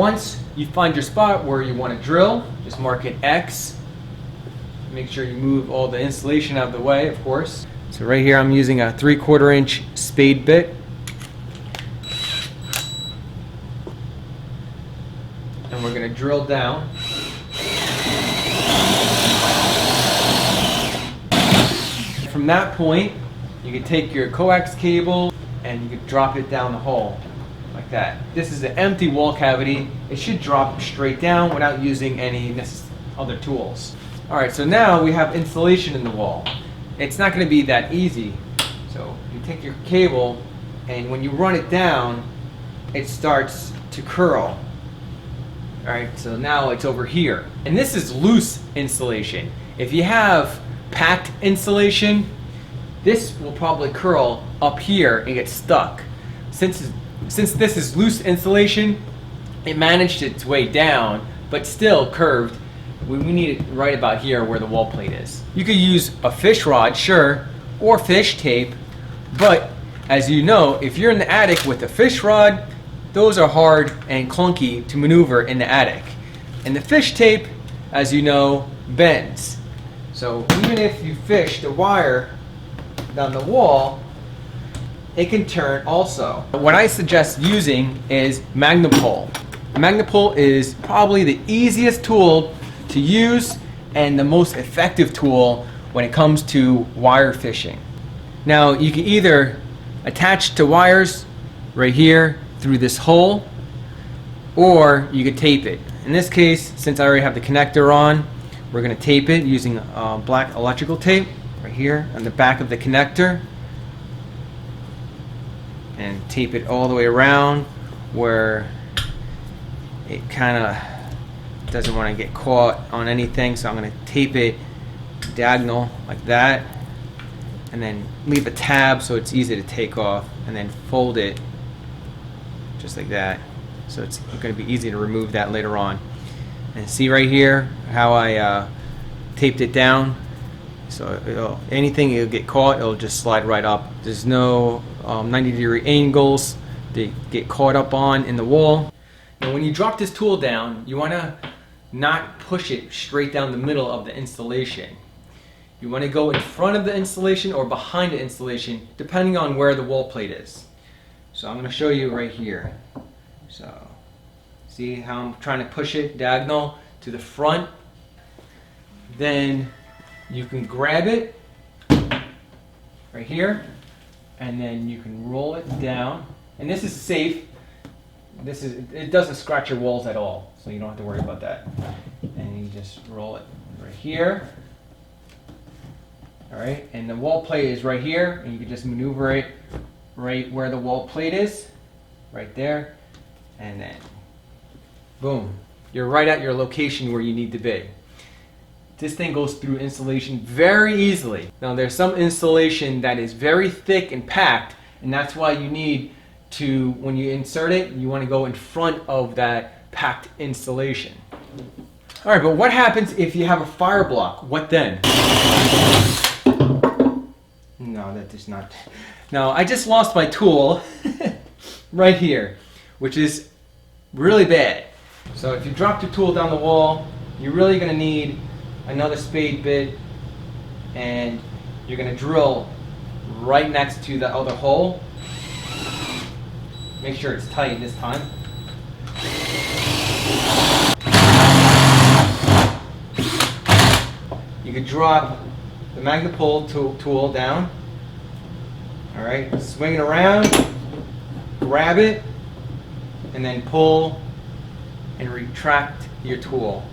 Once you find your spot where you want to drill, just mark it X. Make sure you move all the insulation out of the way, of course. So right here I'm using a 3/4 inch spade bit. And we're going to drill down. From that point, you can take your coax cable and you can drop it down the hole like that. This is an empty wall cavity. It should drop straight down without using any other tools. Alright, so now we have insulation in the wall. It's not going to be that easy. So you take your cable and when you run it down, it starts to curl. Alright, so now it's over here. And this is loose insulation. If you have packed insulation, this will probably curl up here and get stuck. Since this is loose insulation, it managed its way down, but still curved. We need it right about here where the wall plate is. You could use a fish rod, sure, or fish tape, but as you know, if you're in the attic with a fish rod, those are hard and clunky to maneuver in the attic. And the fish tape, as you know, bends. So even if you fish the wire down the wall, it can turn also. What I suggest using is Magnapole. Magnapole is probably the easiest tool to use and the most effective tool when it comes to wire fishing. Now you can either attach to wires right here through this hole, or you could tape it. In this case, since I already have the connector on, we're going to tape it using black electrical tape right here on the back of the connector, and tape it all the way around where it kind of doesn't want to get caught on anything. So I'm going to tape it diagonal like that, and then leave a tab so it's easy to take off, and then fold it just like that, so it's going to be easy to remove that later on. And see right here how I taped it down, so anything it'll get caught, it'll just slide right up. There's no 90-degree angles to get caught up on in the wall. Now when you drop this tool down, you want to not push it straight down the middle of the installation. You want to go in front of the installation or behind the installation, depending on where the wall plate is. So I'm going to show you right here. So see how I'm trying to push it diagonal to the front? Then you can grab it right here, and then you can roll it down. And this is safe. It doesn't scratch your walls at all, so you don't have to worry about that. And you just roll it right here. All right, and the wall plate is right here, and you can just maneuver it right where the wall plate is, right there, and then boom, you're right at your location where you need to be. This thing goes through insulation very easily. Now there's some insulation that is very thick and packed, and that's why you need to, when you insert it, you want to go in front of that packed insulation. All right, but what happens if you have a fire block? What then? No, that is not. No, I just lost my tool right here, which is really bad. So if you drop your tool down the wall, you're really going to need another spade bit, and you're going to drill right next to the other hole. Make sure it's tight this time. You could drop the Magnapole tool down. All right, swing it around, grab it, and then pull and retract your tool.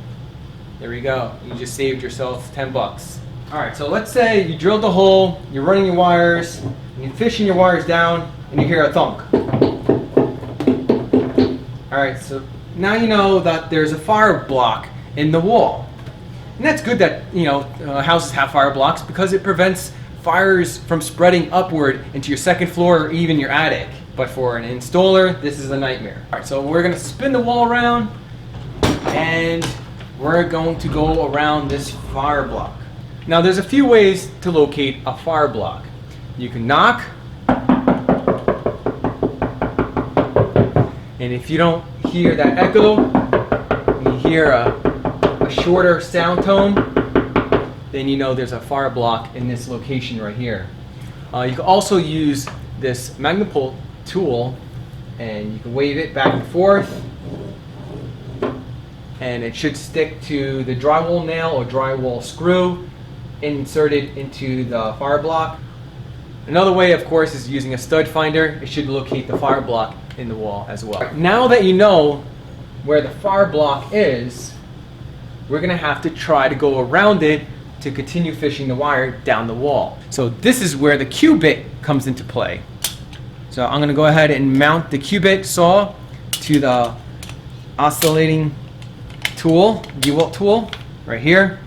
There we go. You just saved yourself 10 bucks. All right, so let's say you drilled the hole, you're running your wires, and you're fishing your wires down, and you hear a thunk. All right, so now you know that there's a fire block in the wall. And that's good that, houses have fire blocks, because it prevents fires from spreading upward into your second floor or even your attic. But for an installer, this is a nightmare. All right, so we're gonna spin the wall around, and we're going to go around this fire block. Now there's a few ways to locate a fire block. You can knock, and if you don't hear that echo, when you hear a shorter sound tone, then you know there's a fire block in this location right here. You can also use this magnet pull tool, and you can wave it back and forth, and it should stick to the drywall nail or drywall screw inserted into the fire block. Another way, of course, is using a stud finder. It should locate the fire block in the wall as well. Now that you know where the fire block is, we're going to have to try to go around it to continue fishing the wire down the wall. So this is where the Q-bit comes into play. So I'm going to go ahead and mount the Q-bit saw to the oscillating tool, DeWalt tool, right here.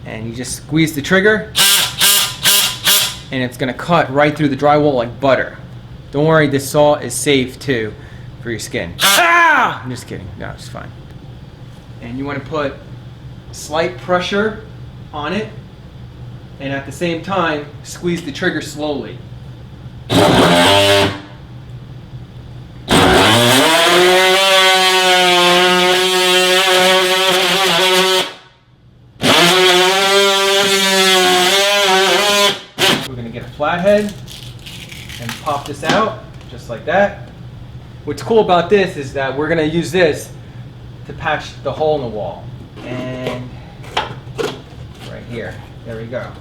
And you just squeeze the trigger, and it's going to cut right through the drywall like butter. Don't worry, this saw is safe too for your skin. Ah! I'm just kidding. No, it's fine. And you want to put slight pressure on it, and at the same time squeeze the trigger slowly. We're going to get a flathead and pop this out just like that. What's cool about this is that we're going to use this to patch the hole in the wall. And right here, there we go.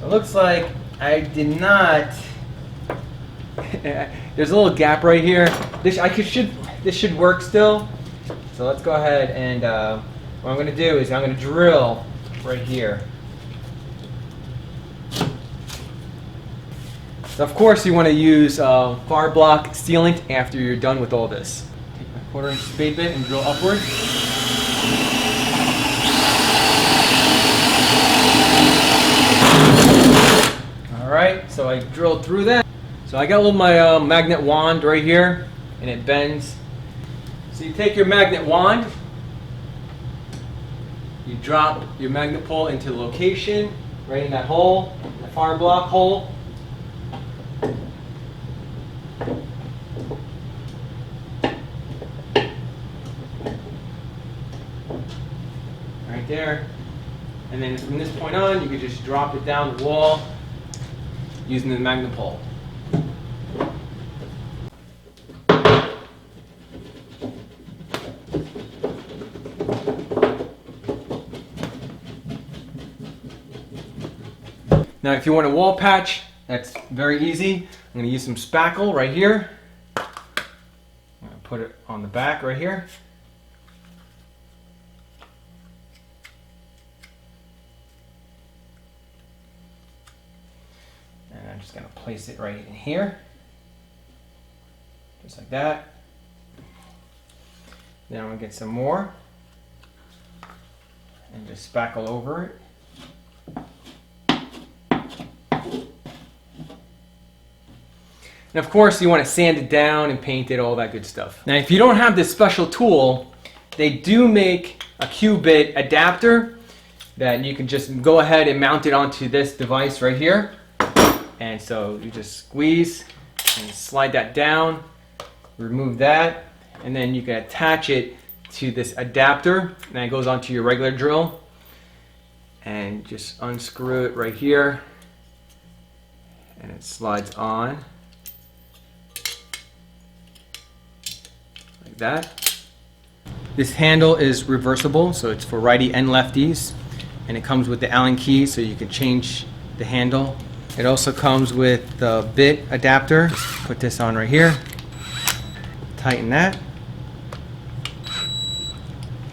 So it looks like I did not, there's a little gap right here. This should work still. So let's go ahead and what I'm going to do is I'm going to drill right here. So of course you want to use fire block sealant after you're done with all this. Take my 1/4-inch spade bit and drill upward. Alright, so I drilled through that. So I got a little my magnet wand right here, and it bends. So you take your magnet wand, you drop your magnet pole into the location, right in that hole, the fire block hole. Right there. And then from this point on, you can just drop it down the wall using the magnet pole. Now if you want a wall patch, that's very easy. I'm going to use some spackle right here. I'm going to put it on the back right here. And I'm just going to place it right in here. Just like that. Then I'm going to get some more and just spackle over it. And of course you want to sand it down and paint it, all that good stuff. Now if you don't have this special tool, they do make a Q-bit adapter that you can just go ahead and mount it onto this device right here. And so you just squeeze and slide that down, remove that, and then you can attach it to this adapter, and it goes onto your regular drill. And just unscrew it right here, and it slides on. Like that. This handle is reversible, so it's for righty and lefties, and it comes with the Allen key, so you can change the handle. It also comes with the bit adapter. Just put this on right here, tighten that.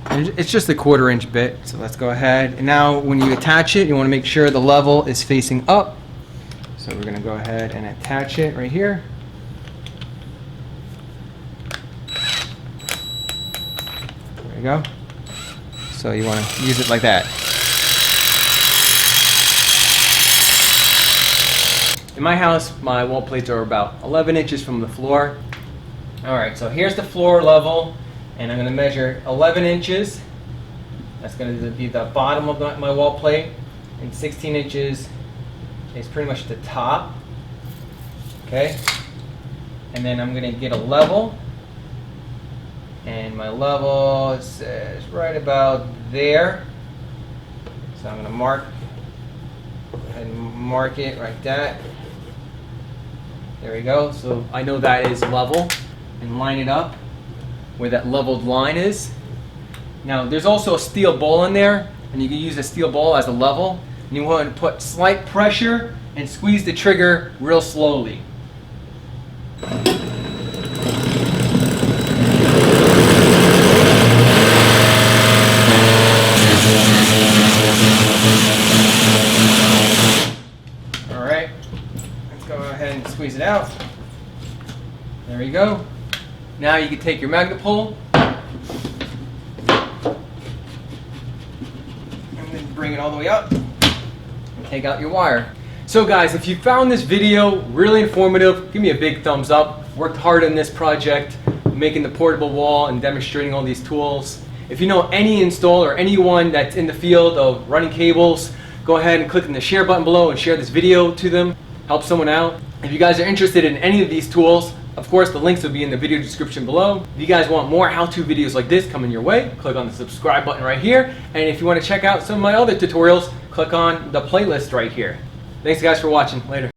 And it's just a 1/4-inch bit, so let's go ahead. And now when you attach it, you want to make sure the level is facing up. So we're going to go ahead and attach it right here. There you go. So you want to use it like that. In my house, my wall plates are about 11 inches from the floor. Alright, so here's the floor level, and I'm going to measure 11 inches. That's going to be the bottom of my wall plate, and 16 inches is pretty much the top. Okay? And then I'm gonna get a level. And my level says right about there. So I'm gonna go ahead and mark it like that. There we go. So I know that is level, and line it up where that leveled line is. Now there's also a steel ball in there, and you can use a steel ball as a level. And you want to put slight pressure and squeeze the trigger real slowly. Alright, let's go ahead and squeeze it out. There we go. Now you can take your magnet pull and then bring it all the way up and take out your wire. So guys, if you found this video really informative, give me a big thumbs up. Worked hard on this project, making the portable wall and demonstrating all these tools. If you know any installer or anyone that's in the field of running cables, go ahead and click on the share button below and share this video to them. Help someone out. If you guys are interested in any of these tools, of course the links will be in the video description below. If you guys want more how-to videos like this coming your way, click on the subscribe button right here. And if you want to check out some of my other tutorials, click on the playlist right here. Thanks guys for watching. Later.